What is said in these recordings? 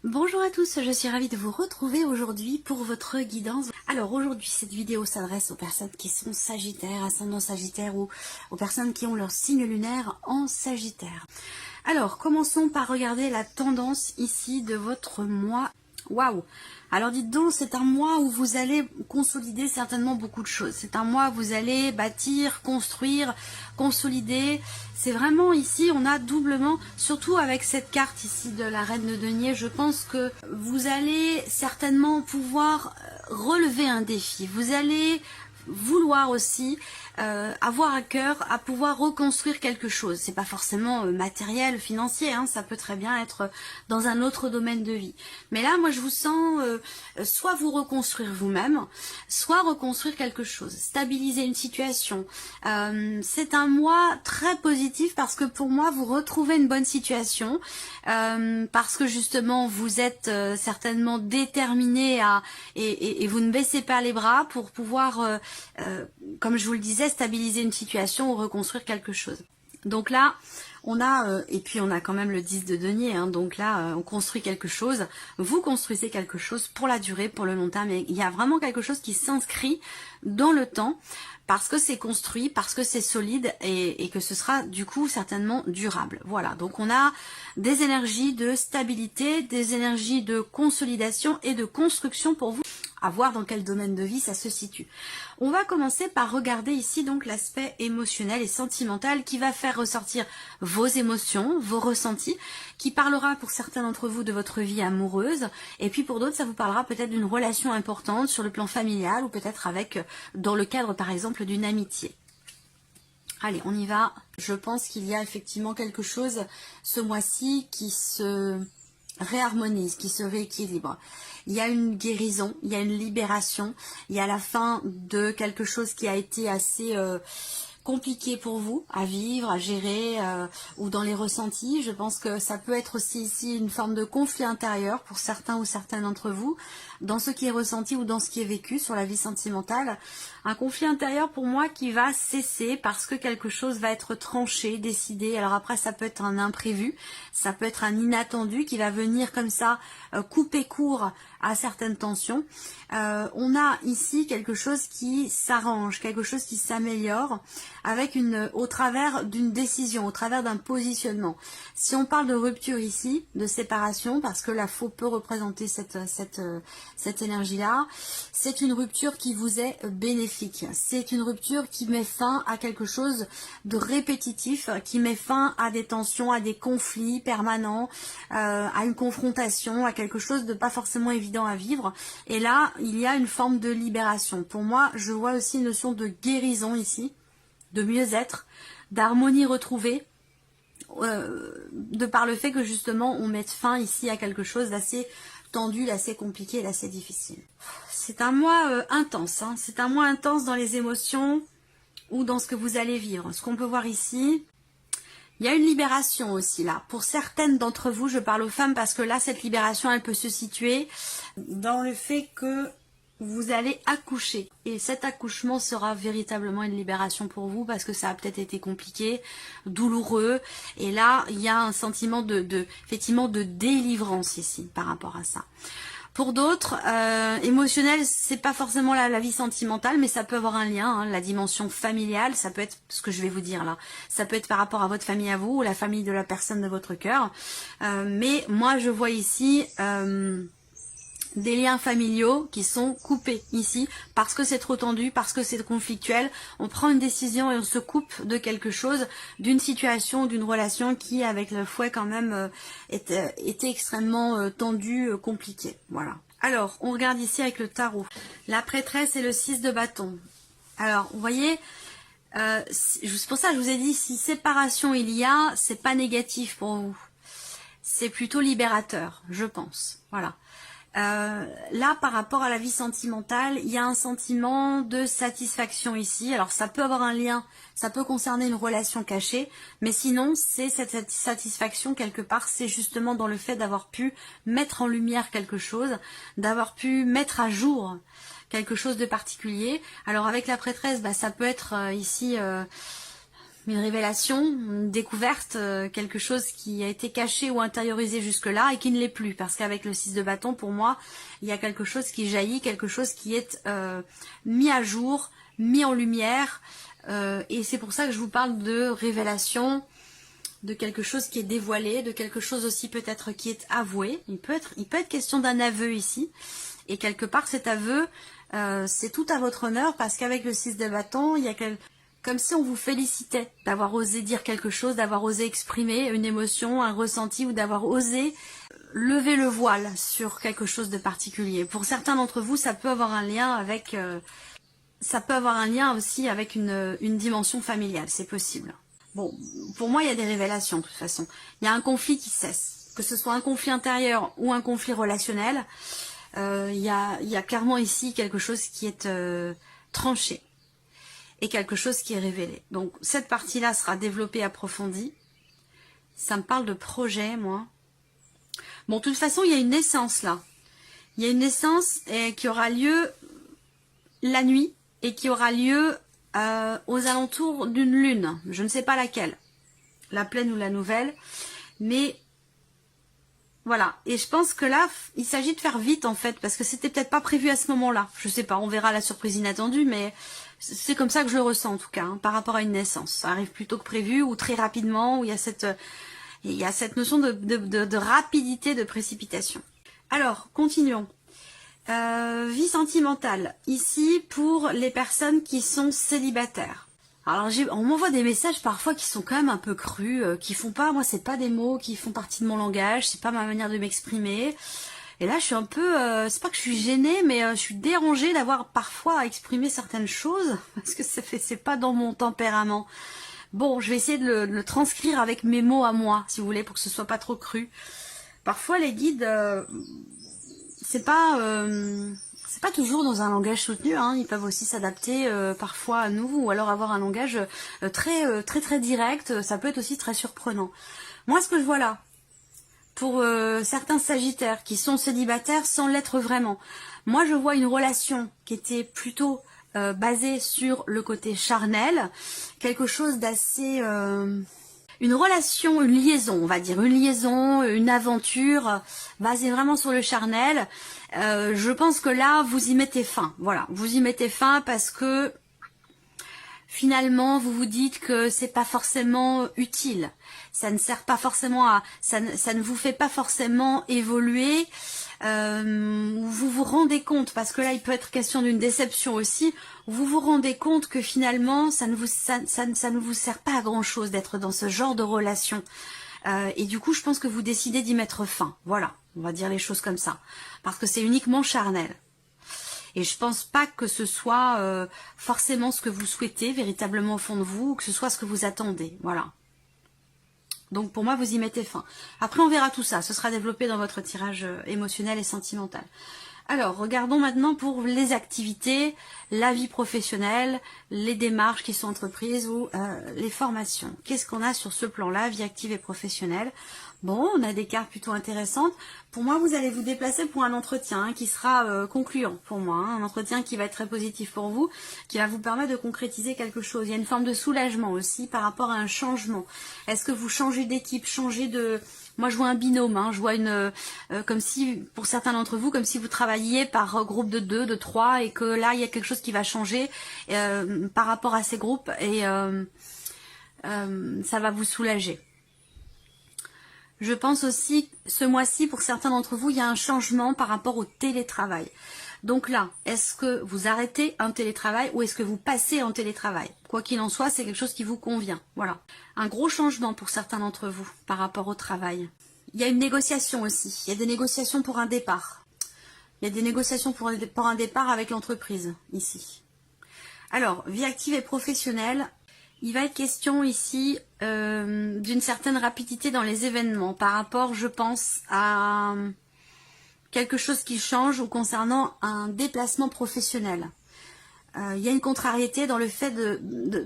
Bonjour à tous, je suis ravie de vous retrouver aujourd'hui pour votre guidance. Alors aujourd'hui, cette vidéo s'adresse aux personnes qui sont sagittaires, ascendant sagittaire ou aux personnes qui ont leur signe lunaire en sagittaire. Alors, commençons par regarder la tendance ici de votre mois. Waouh! Alors dites donc, c'est un mois où vous allez consolider certainement beaucoup de choses. C'est un mois où vous allez bâtir, construire, consolider. C'est vraiment ici, on a doublement, surtout avec cette carte ici de la Reine de Denier, je pense que vous allez certainement pouvoir relever un défi. Vous allez vouloir aussi avoir à cœur à pouvoir reconstruire quelque chose. C'est pas forcément matériel, financier, hein, ça peut très bien être dans un autre domaine de vie. Mais là, moi, je vous sens soit vous reconstruire vous-même, soit reconstruire quelque chose, stabiliser une situation. C'est un mois très positif parce que pour moi, vous retrouvez une bonne situation, parce que justement, vous êtes certainement déterminé et vous ne baissez pas les bras pour pouvoir, comme je vous le disais, stabiliser une situation ou reconstruire quelque chose. Donc là, on a, et puis on a quand même le 10 de denier, hein, donc là, on construit quelque chose, vous construisez quelque chose pour la durée, pour le long terme, et il y a vraiment quelque chose qui s'inscrit dans le temps, parce que c'est construit, parce que c'est solide, et que ce sera du coup certainement durable. Voilà, donc on a des énergies de stabilité, des énergies de consolidation et de construction pour vous, à voir dans quel domaine de vie ça se situe. On va commencer par regarder ici donc l'aspect émotionnel et sentimental qui va faire ressortir vos émotions, vos ressentis, qui parlera pour certains d'entre vous de votre vie amoureuse, et puis pour d'autres ça vous parlera peut-être d'une relation importante sur le plan familial ou peut-être avec, dans le cadre par exemple d'une amitié. Allez, on y va. Je pense qu'il y a effectivement quelque chose ce mois-ci qui se réharmonise, qui se rééquilibre. Il y a une guérison, il y a une libération, il y a la fin de quelque chose qui a été assez compliqué pour vous à vivre, à gérer, ou dans les ressentis. Je pense que ça peut être aussi ici une forme de conflit intérieur pour certains ou certaines d'entre vous, dans ce qui est ressenti ou dans ce qui est vécu sur la vie sentimentale. Un conflit intérieur pour moi qui va cesser parce que quelque chose va être tranché, décidé. Alors après ça peut être un imprévu, ça peut être un inattendu qui va venir comme ça couper court à certaines tensions. On a ici quelque chose qui s'arrange, quelque chose qui s'améliore avec au travers d'une décision, au travers d'un positionnement. Si on parle de rupture ici, de séparation, parce que la faux peut représenter cette énergie-là, c'est une rupture qui vous est bénéfique. C'est une rupture qui met fin à quelque chose de répétitif, qui met fin à des tensions, à des conflits permanents, à une confrontation, à quelque chose de pas forcément évident à vivre. Et là, il y a une forme de libération. Pour moi, je vois aussi une notion de guérison ici, de mieux-être, d'harmonie retrouvée, de par le fait que justement on mette fin ici à quelque chose d'assez tendu, d'assez compliqué, d'assez difficile. C'est un mois intense, hein. C'est un mois intense dans les émotions ou dans ce que vous allez vivre. Ce qu'on peut voir ici, il y a une libération aussi là. Pour certaines d'entre vous, je parle aux femmes parce que là, cette libération, elle peut se situer dans le fait que vous allez accoucher. Et cet accouchement sera véritablement une libération pour vous parce que ça a peut-être été compliqué, douloureux. Et là, il y a un sentiment effectivement de délivrance ici par rapport à ça. Pour d'autres, émotionnel, c'est pas forcément la vie sentimentale, mais ça peut avoir un lien, hein, la dimension familiale, ça peut être ce que je vais vous dire là. Ça peut être par rapport à votre famille à vous, ou la famille de la personne de votre cœur. Mais moi, je vois ici des liens familiaux qui sont coupés ici parce que c'est trop tendu, parce que c'est conflictuel. On prend une décision et on se coupe de quelque chose, d'une situation, d'une relation qui avec le fouet quand même était extrêmement tendue, compliquée. Voilà. Alors, on regarde ici avec le tarot. La prêtresse et le 6 de bâton. Alors, vous voyez, c'est pour ça que je vous ai dit, si séparation il y a, c'est pas négatif pour vous. C'est plutôt libérateur, je pense. Voilà. Là, par rapport à la vie sentimentale, il y a un sentiment de satisfaction ici. Alors, ça peut avoir un lien, ça peut concerner une relation cachée, mais sinon, c'est cette satisfaction quelque part, c'est justement dans le fait d'avoir pu mettre en lumière quelque chose, d'avoir pu mettre à jour quelque chose de particulier. Alors, avec la prêtresse, bah, ça peut être ici une révélation, une découverte, quelque chose qui a été caché ou intériorisé jusque-là et qui ne l'est plus. Parce qu'avec le 6 de bâton, pour moi, il y a quelque chose qui jaillit, quelque chose qui est mis à jour, mis en lumière. Et c'est pour ça que je vous parle de révélation, de quelque chose qui est dévoilé, de quelque chose aussi peut-être qui est avoué. Il peut être question d'un aveu ici. Et quelque part, cet aveu, c'est tout à votre honneur parce qu'avec le 6 de bâton, il y a comme si on vous félicitait d'avoir osé dire quelque chose, d'avoir osé exprimer une émotion, un ressenti ou d'avoir osé lever le voile sur quelque chose de particulier. Pour certains d'entre vous, ça peut avoir un lien avec, aussi avec une dimension familiale, c'est possible. Bon, pour moi, il y a des révélations de toute façon. Il y a un conflit qui cesse, que ce soit un conflit intérieur ou un conflit relationnel. Il y a clairement ici quelque chose qui est tranché. Et quelque chose qui est révélé. Donc cette partie-là sera développée, approfondie. Ça me parle de projet, moi. Bon, de toute façon, il y a une naissance là. Il y a une naissance qui aura lieu la nuit et qui aura lieu aux alentours d'une lune. Je ne sais pas laquelle. La pleine ou la nouvelle. Mais voilà. Et je pense que là, il s'agit de faire vite en fait. Parce que c'était peut-être pas prévu à ce moment-là. Je sais pas, on verra la surprise inattendue. Mais c'est comme ça que je le ressens en tout cas, hein, par rapport à une naissance. Ça arrive plus tôt que prévu ou très rapidement, où il y a cette notion de rapidité, de précipitation. Alors, continuons. Vie sentimentale. Ici, pour les personnes qui sont célibataires. Alors, on m'envoie des messages parfois qui sont quand même un peu crus, qui font pas, moi c'est pas des mots qui font partie de mon langage, c'est pas ma manière de m'exprimer. Et là, je suis un peu, c'est pas que je suis gênée, mais je suis dérangée d'avoir parfois à exprimer certaines choses, parce que c'est pas dans mon tempérament. Bon, je vais essayer de le transcrire avec mes mots à moi, si vous voulez, pour que ce soit pas trop cru. Parfois, les guides, c'est pas toujours dans un langage soutenu, hein. Ils peuvent aussi s'adapter parfois à nous, ou alors avoir un langage très direct. Ça peut être aussi très surprenant. Moi, ce que je vois là, pour certains sagittaires qui sont célibataires sans l'être vraiment. Moi, je vois une relation qui était plutôt basée sur le côté charnel, quelque chose d'assez... une relation, une liaison, on va dire, une liaison, une aventure basée vraiment sur le charnel. Je pense que là, vous y mettez fin. Voilà, vous y mettez fin parce que finalement, vous vous dites que c'est pas forcément utile. Ça ne sert pas forcément à... Ça ne vous fait pas forcément évoluer. Vous vous rendez compte, parce que là, il peut être question d'une déception aussi, vous vous rendez compte que finalement, ça ne vous sert pas à grand-chose d'être dans ce genre de relation. Et du coup, je pense que vous décidez d'y mettre fin. Voilà, on va dire les choses comme ça. Parce que c'est uniquement charnel. Et je pense pas que ce soit forcément ce que vous souhaitez véritablement au fond de vous, ou que ce soit ce que vous attendez. Voilà. Donc pour moi, vous y mettez fin. Après, on verra tout ça. Ce sera développé dans votre tirage émotionnel et sentimental. Alors, regardons maintenant pour les activités, la vie professionnelle, les démarches qui sont entreprises ou les formations. Qu'est-ce qu'on a sur ce plan-là, vie active et professionnelle? Bon, on a des cartes plutôt intéressantes. Pour moi, vous allez vous déplacer pour un entretien qui sera concluant pour moi. Un entretien qui va être très positif pour vous, qui va vous permettre de concrétiser quelque chose. Il y a une forme de soulagement aussi par rapport à un changement. Est-ce que vous changez d'équipe, changez de... Moi, je vois un binôme, hein, je vois comme si, pour certains d'entre vous, comme si vous travailliez par groupe de 2, de 3, et que là, il y a quelque chose qui va changer par rapport à ces groupes, et ça va vous soulager. Je pense aussi, ce mois-ci, pour certains d'entre vous, il y a un changement par rapport au télétravail. Donc là, est-ce que vous arrêtez un télétravail ou est-ce que vous passez en télétravail? Quoi qu'il en soit, c'est quelque chose qui vous convient. Voilà. Un gros changement pour certains d'entre vous par rapport au travail. Il y a une négociation aussi. Il y a des négociations pour un départ. Il y a des négociations pour un départ avec l'entreprise, ici. Alors, vie active et professionnelle. Il va être question ici d'une certaine rapidité dans les événements par rapport, je pense, à quelque chose qui change ou concernant un déplacement professionnel. Il y a une contrariété dans le fait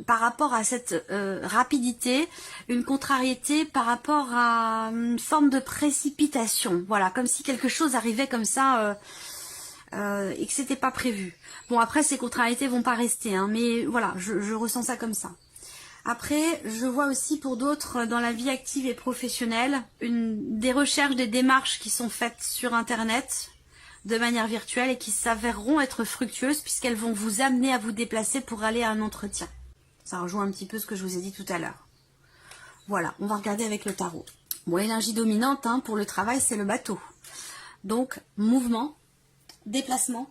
par rapport à cette rapidité, une contrariété par rapport à une forme de précipitation. Voilà, comme si quelque chose arrivait comme ça et que c'était pas prévu. Bon, après, ces contrariétés vont pas rester, hein, mais voilà, je ressens ça comme ça. Après, je vois aussi pour d'autres dans la vie active et professionnelle, des recherches, des démarches qui sont faites sur Internet de manière virtuelle et qui s'avéreront être fructueuses puisqu'elles vont vous amener à vous déplacer pour aller à un entretien. Ça rejoint un petit peu ce que je vous ai dit tout à l'heure. Voilà, on va regarder avec le tarot. Bon, l'énergie dominante pour le travail, c'est le bateau. Donc, mouvement, déplacement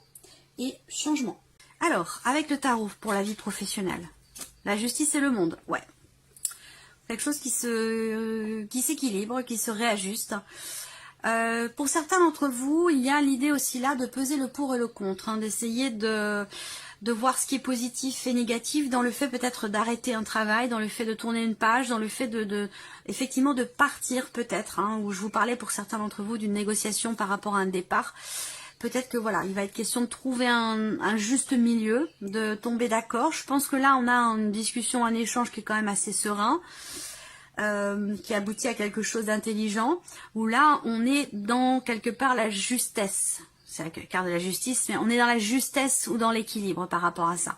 et changement. Alors, avec le tarot pour la vie professionnelle, la justice et le monde, ouais. Quelque chose qui s'équilibre, qui se réajuste. Pour certains d'entre vous, il y a l'idée aussi là de peser le pour et le contre, d'essayer de voir ce qui est positif et négatif dans le fait peut-être d'arrêter un travail, dans le fait de tourner une page, dans le fait effectivement de partir peut-être, où je vous parlais pour certains d'entre vous d'une négociation par rapport à un départ. Peut-être que voilà, il va être question de trouver un juste milieu, de tomber d'accord. Je pense que là, on a une discussion, un échange qui est quand même assez serein, qui aboutit à quelque chose d'intelligent, où là, on est dans quelque part la justesse. C'est la carte de la justice, mais on est dans la justesse ou dans l'équilibre par rapport à ça.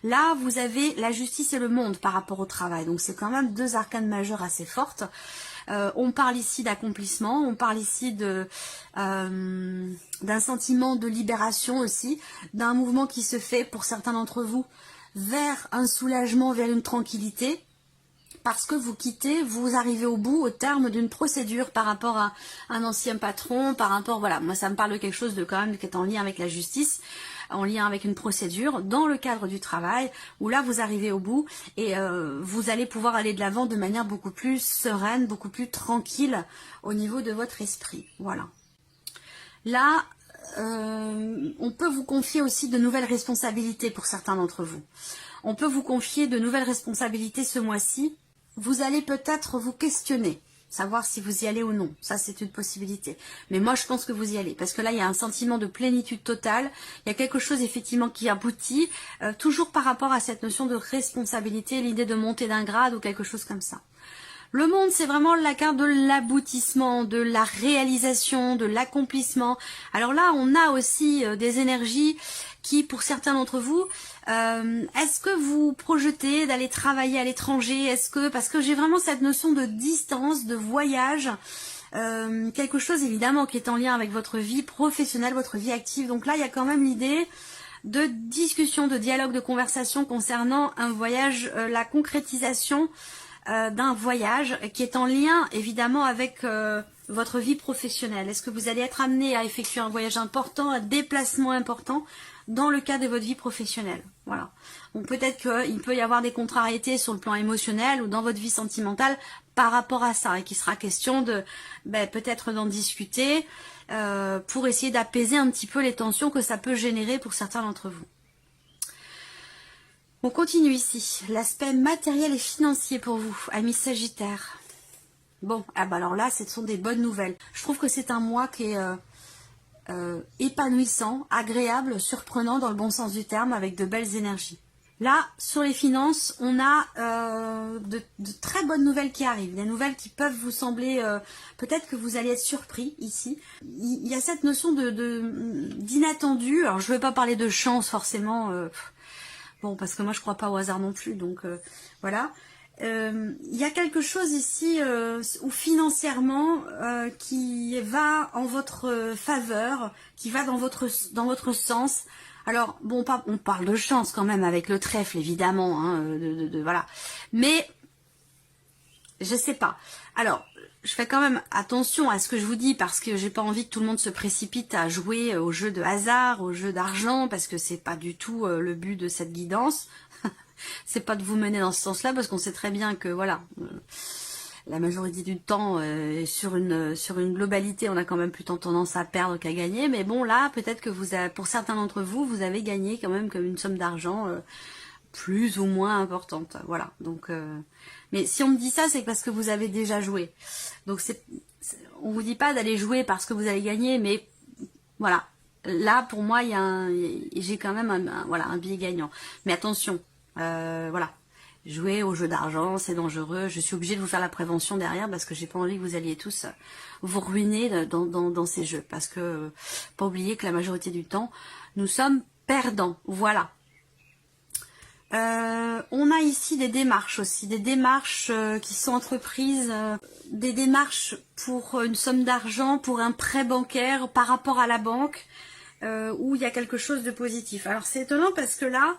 Là, vous avez la justice et le monde par rapport au travail. Donc, c'est quand même deux arcanes majeures assez fortes. On parle ici d'accomplissement, on parle ici d'un sentiment de libération aussi, d'un mouvement qui se fait pour certains d'entre vous vers un soulagement, vers une tranquillité, parce que vous quittez, vous arrivez au bout, au terme d'une procédure par rapport à un ancien patron, par rapport, voilà, moi ça me parle de quelque chose de quand même qui est en lien avec la justice, en lien avec une procédure, dans le cadre du travail, où là vous arrivez au bout et vous allez pouvoir aller de l'avant de manière beaucoup plus sereine, beaucoup plus tranquille au niveau de votre esprit, voilà. Là, on peut vous confier aussi de nouvelles responsabilités pour certains d'entre vous. On peut vous confier de nouvelles responsabilités ce mois-ci. Vous allez peut-être vous questionner, savoir si vous y allez ou non. Ça, c'est une possibilité. Mais moi, je pense que vous y allez. Parce que là, il y a un sentiment de plénitude totale. Il y a quelque chose, effectivement, qui aboutit. Toujours par rapport à cette notion de responsabilité, l'idée de monter d'un grade ou quelque chose comme ça. Le monde, c'est vraiment la carte de l'aboutissement, de la réalisation, de l'accomplissement. Alors là, on a aussi des énergies qui, pour certains d'entre vous, est-ce que vous projetez d'aller travailler à l'étranger? Parce que j'ai vraiment cette notion de distance, de voyage, quelque chose évidemment qui est en lien avec votre vie professionnelle, votre vie active. Donc là, il y a quand même l'idée de discussion, de dialogue, de conversation concernant un voyage, la concrétisation d'un voyage qui est en lien évidemment avec votre vie professionnelle. Est-ce que vous allez être amené à effectuer un voyage important, un déplacement important dans le cadre de votre vie professionnelle? Voilà. Donc peut-être qu'il peut y avoir des contrariétés sur le plan émotionnel ou dans votre vie sentimentale par rapport à ça et qu'il sera question de peut-être d'en discuter pour essayer d'apaiser un petit peu les tensions que ça peut générer pour certains d'entre vous. On continue ici, l'aspect matériel et financier pour vous, amis Sagittaire. Bon, alors là, ce sont des bonnes nouvelles. Je trouve que c'est un mois qui est épanouissant, agréable, surprenant dans le bon sens du terme, avec de belles énergies. Là, sur les finances, on a de très bonnes nouvelles qui arrivent, des nouvelles qui peuvent vous sembler, peut-être que vous allez être surpris ici. Il y a cette notion d'inattendu, alors je ne vais pas parler de chance forcément, bon, parce que moi je crois pas au hasard non plus, donc voilà. Il y a quelque chose ici où financièrement qui va en votre faveur, qui va dans votre sens. Alors bon, on parle de chance quand même avec le trèfle évidemment, voilà. Mais je sais pas. Alors je fais quand même attention à ce que je vous dis parce que j'ai pas envie que tout le monde se précipite à jouer au jeu de hasard, au jeu d'argent, parce que c'est pas du tout le but de cette guidance. C'est pas de vous mener dans ce sens-là parce qu'on sait très bien que voilà, la majorité du temps sur une globalité, on a quand même plutôt tendance à perdre qu'à gagner. Mais bon, là, peut-être que pour certains d'entre vous, vous avez gagné quand même comme une somme d'argent plus ou moins importante. Voilà. Donc, mais si on me dit ça, c'est parce que vous avez déjà joué. Donc on vous dit pas d'aller jouer parce que vous allez gagner, mais voilà. Là, pour moi, j'ai quand même un billet gagnant. Mais attention, voilà. Jouer au jeu d'argent, c'est dangereux. Je suis obligée de vous faire la prévention derrière parce que j'ai pas envie que vous alliez tous vous ruiner dans ces jeux. Parce que, pas oublier que la majorité du temps, nous sommes perdants. Voilà. On a ici des démarches aussi, des démarches qui sont entreprises, des démarches pour une somme d'argent, pour un prêt bancaire par rapport à la banque, où il y a quelque chose de positif. Alors c'est étonnant parce que là,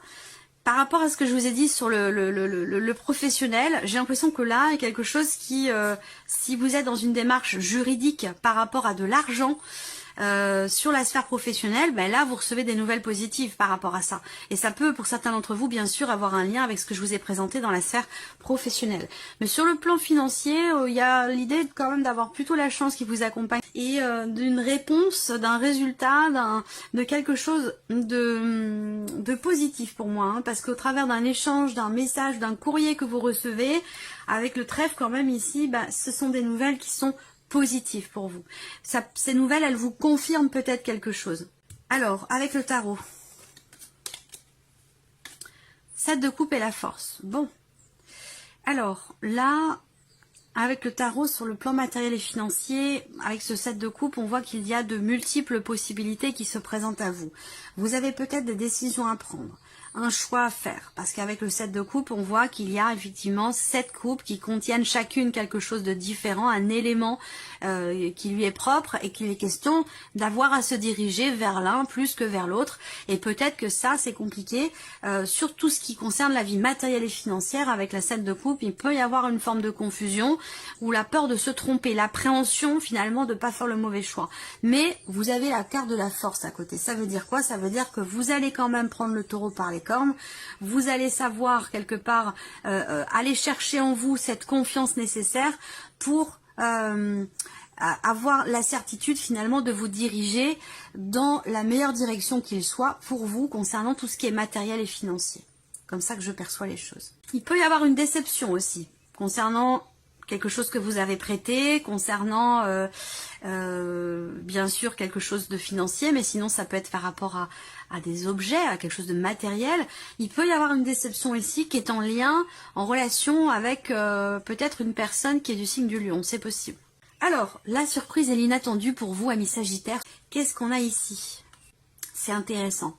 par rapport à ce que je vous ai dit sur le professionnel, j'ai l'impression que là, il y a quelque chose qui, si vous êtes dans une démarche juridique par rapport à de l'argent, sur la sphère professionnelle, ben là vous recevez des nouvelles positives par rapport à ça. Et ça peut pour certains d'entre vous bien sûr avoir un lien avec ce que je vous ai présenté dans la sphère professionnelle. Mais sur le plan financier, il y a l'idée quand même d'avoir plutôt la chance qui vous accompagne et d'une réponse, d'un résultat, de quelque chose de positif pour moi. Hein, parce qu'au travers d'un échange, d'un message, d'un courrier que vous recevez, avec le trèfle quand même ici, ben, ce sont des nouvelles qui sont positif pour vous. Ces nouvelles, elles vous confirment peut-être quelque chose. Alors, avec le tarot. 7 de coupe et la force. Bon. Alors, là, avec le tarot sur le plan matériel et financier, avec ce 7 de coupe, on voit qu'il y a de multiples possibilités qui se présentent à vous. Vous avez peut-être des décisions à prendre, un choix à faire, parce qu'avec le 7 de coupe, on voit qu'il y a effectivement 7 coupes qui contiennent chacune quelque chose de différent, un élément qui lui est propre et qu'il est question d'avoir à se diriger vers l'un plus que vers l'autre. Et peut-être que ça, c'est compliqué, sur tout ce qui concerne la vie matérielle et financière. Avec la 7 de coupe, il peut y avoir une forme de confusion ou la peur de se tromper, l'appréhension finalement de ne pas faire le mauvais choix. Mais vous avez la carte de la force à côté. Ça veut dire quoi? Ça veut dire que vous allez quand même prendre le taureau par les cornes, vous allez savoir quelque part aller chercher en vous cette confiance nécessaire pour avoir la certitude finalement de vous diriger dans la meilleure direction qu'il soit pour vous concernant tout ce qui est matériel et financier. Comme ça que je perçois les choses. Il peut y avoir une déception aussi concernant quelque chose que vous avez prêté, concernant bien sûr quelque chose de financier, mais sinon ça peut être par rapport à des objets, à quelque chose de matériel. Il peut y avoir une déception ici qui est en lien, en relation avec peut-être une personne qui est du signe du lion, c'est possible. Alors, la surprise et l'inattendu pour vous, amis Sagittaires, qu'est-ce qu'on a ici? C'est intéressant.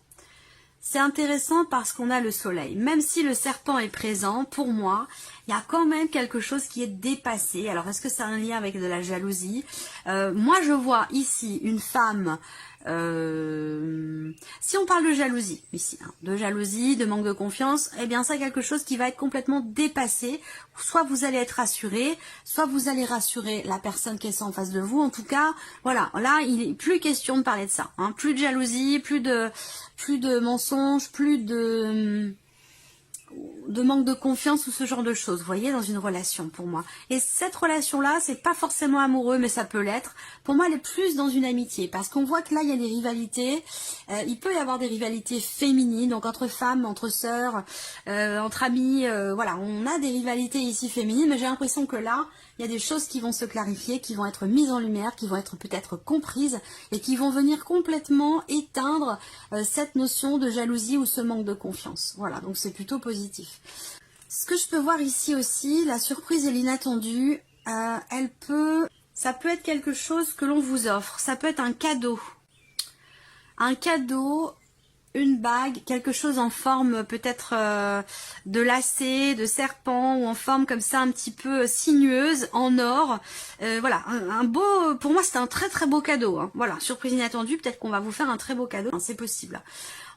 C'est intéressant parce qu'on a le soleil. Même si le serpent est présent, pour moi, il y a quand même quelque chose qui est dépassé. Alors, est-ce que ça a un lien avec de la jalousie? Moi, je vois ici une femme... si on parle de jalousie, ici, hein, de jalousie, de manque de confiance, eh bien, c'est quelque chose qui va être complètement dépassé. Soit vous allez être rassuré, soit vous allez rassurer la personne qui est en face de vous. En tout cas, voilà, là, il n'est plus question de parler de ça. Hein, plus de jalousie, plus de mensonges, plus de manque de confiance ou ce genre de choses, vous voyez, dans une relation pour moi. Et cette relation-là, c'est pas forcément amoureux, mais ça peut l'être. Pour moi, elle est plus dans une amitié, parce qu'on voit que là, il y a des rivalités. Il peut y avoir des rivalités féminines, donc entre femmes, entre sœurs, entre amis, voilà, on a des rivalités ici féminines, mais j'ai l'impression que là, il y a des choses qui vont se clarifier, qui vont être mises en lumière, qui vont être peut-être comprises et qui vont venir complètement éteindre cette notion de jalousie ou ce manque de confiance. Voilà, donc c'est plutôt positif. Ce que je peux voir ici aussi, la surprise et l'inattendu, ça peut être quelque chose que l'on vous offre, ça peut être un cadeau. Un cadeau, une bague, quelque chose en forme peut-être de lacet, de serpent ou en forme comme ça un petit peu sinueuse, en or. Voilà, un beau, pour moi c'est un très très beau cadeau. Hein. Voilà, surprise inattendue, peut-être qu'on va vous faire un très beau cadeau, hein, c'est possible.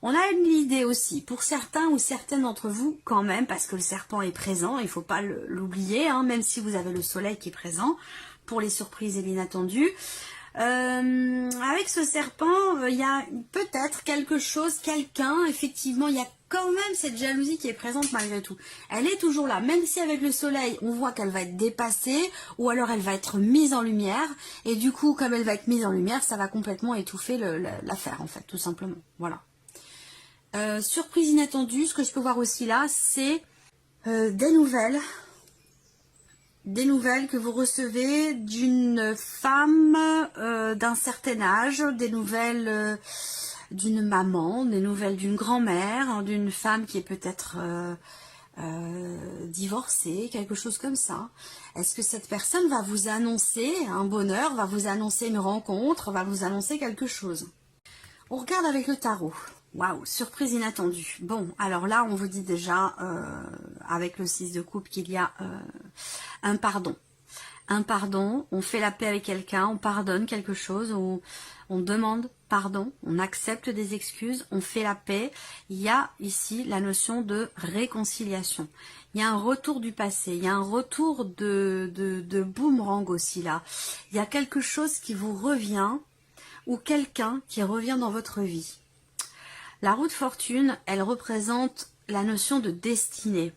On a une idée aussi, pour certains ou certaines d'entre vous quand même, parce que le serpent est présent, il ne faut pas l'oublier, hein, même si vous avez le soleil qui est présent, pour les surprises et l'inattendu. Avec ce serpent, il y a peut-être quelque chose, quelqu'un, effectivement, il y a quand même cette jalousie qui est présente malgré tout. Elle est toujours là, même si avec le soleil, on voit qu'elle va être dépassée, ou alors elle va être mise en lumière, et du coup, comme elle va être mise en lumière, ça va complètement étouffer l'affaire, en fait, tout simplement. Voilà. Surprise inattendue, ce que je peux voir aussi là, c'est des nouvelles que vous recevez d'une femme d'un certain âge, des nouvelles d'une maman, des nouvelles d'une grand-mère, hein, d'une femme qui est peut-être divorcée, quelque chose comme ça. Est-ce que cette personne va vous annoncer un bonheur, va vous annoncer une rencontre, va vous annoncer quelque chose? On regarde avec le tarot. Waouh, surprise inattendue. Bon, alors là, on vous dit déjà, avec le 6 de coupe, qu'il y a un pardon. Un pardon, on fait la paix avec quelqu'un, on pardonne quelque chose, on demande pardon, on accepte des excuses, on fait la paix. Il y a ici la notion de réconciliation. Il y a un retour du passé, il y a un retour de boomerang aussi là. Il y a quelque chose qui vous revient ou quelqu'un qui revient dans votre vie. La roue de fortune, elle représente la notion de destinée.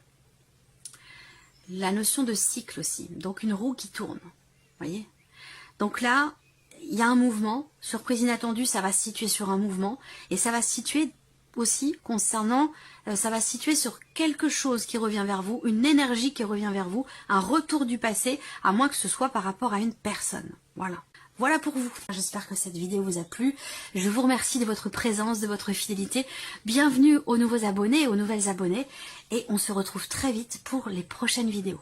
La notion de cycle aussi, donc une roue qui tourne, voyez. Donc là, il y a un mouvement, surprise inattendue, ça va se situer sur un mouvement, et ça va se situer aussi concernant, ça va se situer sur quelque chose qui revient vers vous, une énergie qui revient vers vous, un retour du passé, à moins que ce soit par rapport à une personne, voilà. Voilà pour vous. J'espère que cette vidéo vous a plu. Je vous remercie de votre présence, de votre fidélité. Bienvenue aux nouveaux abonnés et aux nouvelles abonnées. Et on se retrouve très vite pour les prochaines vidéos.